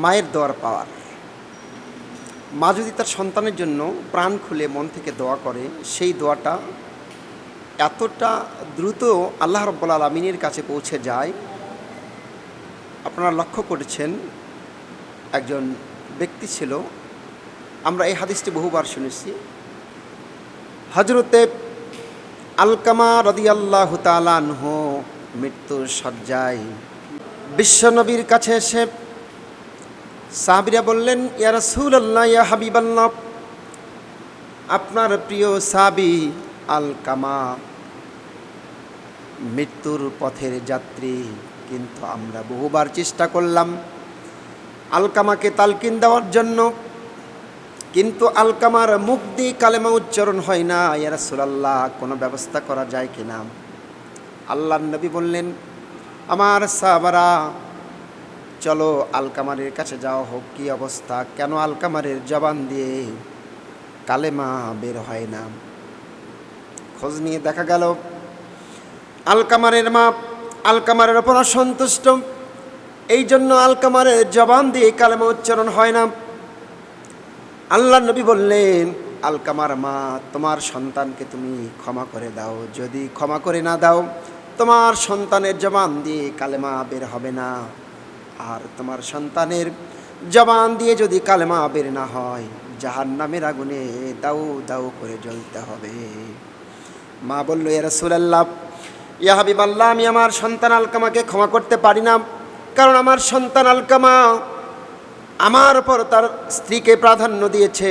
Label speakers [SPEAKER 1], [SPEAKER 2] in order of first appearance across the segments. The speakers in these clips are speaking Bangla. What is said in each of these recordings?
[SPEAKER 1] মায়ের দোয়ার পাওয়ার। মা যদি তার সন্তানের জন্য প্রাণ খুলে মন থেকে দোয়া করে, সেই দোয়াটা এতটা দ্রুত আল্লাহ রাব্বুল আলামিনের কাছে পৌঁছে যায়। আপনারা লক্ষ্য করেছেন, একজন ব্যক্তি ছিল, আমরা এই হাদিসটি বহুবার শুনেছি, হযরতে আলকামা রাদিয়াল্লাহু তাআলা আনহু মৃত্যুর শয্যায় বিশ্বনবীর কাছে এসে সাহাবীরা বললেন, ইয়া রাসূলুল্লাহ, ইয়া হাবিবাল্লাহ, আপনার প্রিয় সাহাবী আলকামা মৃত্যুর পথের যাত্রী, কিন্তু আমরা বহুবার চেষ্টা করলাম আলকামাকে তালকিন দেওয়ার জন্য, কিন্তু আলকামার মুখ দিয়ে কালেমা উচ্চারণ হয় না। ইয়া রাসূলুল্লাহ, কোনো ব্যবস্থা করা যায় কিনা? আল্লাহর নবী বললেন, আমার সাহাবারা, চলো আলকামারের কাছে যাওয়া হোক, কি অবস্থা, কেন আলকামারের জবান দিয়ে কালেমা বের হয় না? খোঁজ নিয়ে দেখা গেল আলকামারের মা আলকামারের ওপর অসন্তুষ্ট, এই জন্য আলকামারের জবান দিয়ে কালেমা উচ্চারণ হয় না। আল্লাহ নবী বললেন, আলকামার মা, তোমার সন্তানকে তুমি ক্ষমা করে দাও, যদি ক্ষমা করে না দাও তোমার সন্তানের জবান দিয়ে কালেমা বের হবে না, আর তোমার সন্তানের জবান দিয়ে যদি কালেমা বের না হয় জাহান্নামের আগুনে দাউ দাউ করে জ্বলতে হবে। মা বলল, ইয়া রাসূলুল্লাহ, ইয়া হাবিবাল্লাহ, আমি আমার সন্তান আলকামাকে ক্ষমা করতে পারি না, কারণ আমার সন্তান আলকামা আমার উপর তার স্ত্রীকে প্রাধান্য দিয়েছে,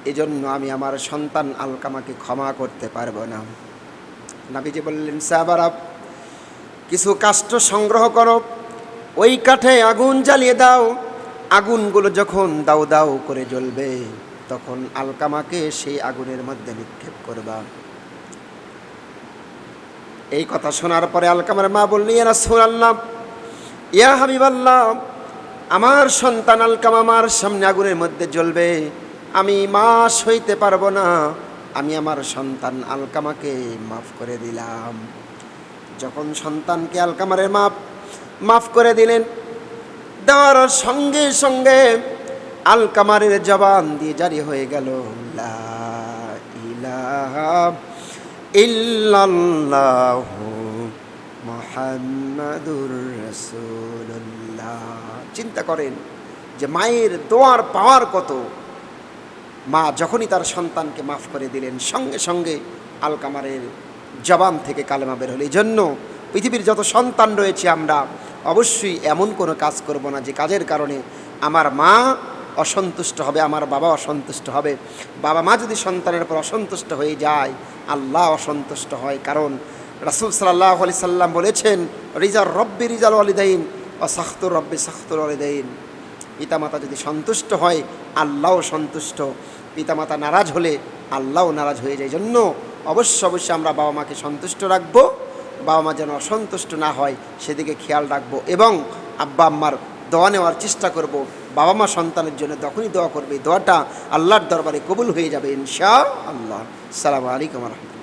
[SPEAKER 1] এজন্য আমি আমার সন্তান আলকামাকে ক্ষমা করতে পারবো না। নবীজি বললেন, সাহাবারা, কিছু কাষ্ঠ সংগ্রহ করো, ওই কাঠে আগুন জ্বালিয়ে দাও, আগুনগুলো যখন দাউ দাউ করে জ্বলবে তখন আলকামাকে সেই আগুনের মধ্যে নিক্ষেপ করবা। এই কথা শোনার পরে আলকামার মা বললেন, ইয়া রাসূলুল্লাহ, ইয়া হাবিবাল্লাহ, আমার সন্তান আলকামা আমার সামনে আগুনের মধ্যে জ্বলবে, আমি মা সইতে পারবো না, আমি আমার সন্তান আলকামাকে মাফ করে দিলাম। যখন সন্তানকে আলকামারের মাফ করে দিলেন, দেওয়ার সঙ্গে সঙ্গে আলকামারের জবান দিয়ে জারি হয়ে গেল, লা ইলাহা ইল্লাল্লাহু মুহাম্মাদুর রাসূলুল্লাহ। চিন্তা করেন যে মায়ের দোয়ার পাওয়ার কত। মা যখনই তার সন্তানকে মাফ করে দিলেন, সঙ্গে সঙ্গে আলকামারের জবান থেকে কালেমা বের হলো। এই জন্য পৃথিবীর যত সন্তান রয়েছে আমরা অবশ্যই এমন কোনো কাজ করব না যে কাজের কারণে আমার মা অসন্তুষ্ট হবে, আমার বাবা অসন্তুষ্ট হবে। বাবা মা যদি সন্তানের উপর অসন্তুষ্ট হয়ে যায়, আল্লাহ অসন্তুষ্ট হয়। কারণ রাসূল সাল্লাল্লাহু আলাইহি সাল্লাম বলেছেন, রিজার রব্বি রিজাল ওয়ালিদাইন ও সাখতুর রব্বি সাখতুল ওয়ালিদাইন। পিতামাতা যদি সন্তুষ্ট হয় আল্লাহও সন্তুষ্ট, পিতামাতা নারাজ হলে আল্লাহও নারাজ হয়ে যায়। জন্য অবশ্যই আমরা বাবা মাকে সন্তুষ্ট রাখবো, বাবা মা যেন অসন্তুষ্ট না হয় সেদিকে খেয়াল রাখবো, এবং আব্বা আম্মার দোয়া নেওয়ার চেষ্টা করব। বাবা মা সন্তানের জন্য যখনই দোয়া করবে, দোয়াটা আল্লাহর দরবারে কবুল হয়ে যাবে ইনশাআল্লাহ। আসসালামু আলাইকুম ওয়া রাহমাতুল্লাহ।